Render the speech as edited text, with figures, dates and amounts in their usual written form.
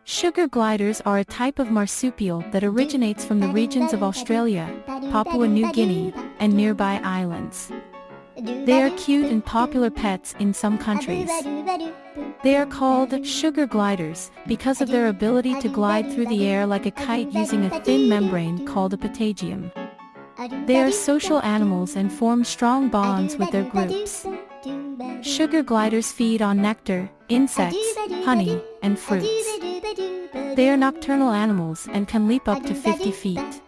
Sugar gliders are a type of marsupial that originates from the regions of Australia, Papua New Guinea, and nearby islands. They are cute and popular pets in some countries. They are called sugar gliders because of their ability to glide through the air like a kite using a thin membrane called a patagium. They are social animals and form strong bonds with their groups. Sugar gliders feed on nectar, insects, honey, and fruits. They are nocturnal animals and can leap up to 50 feet.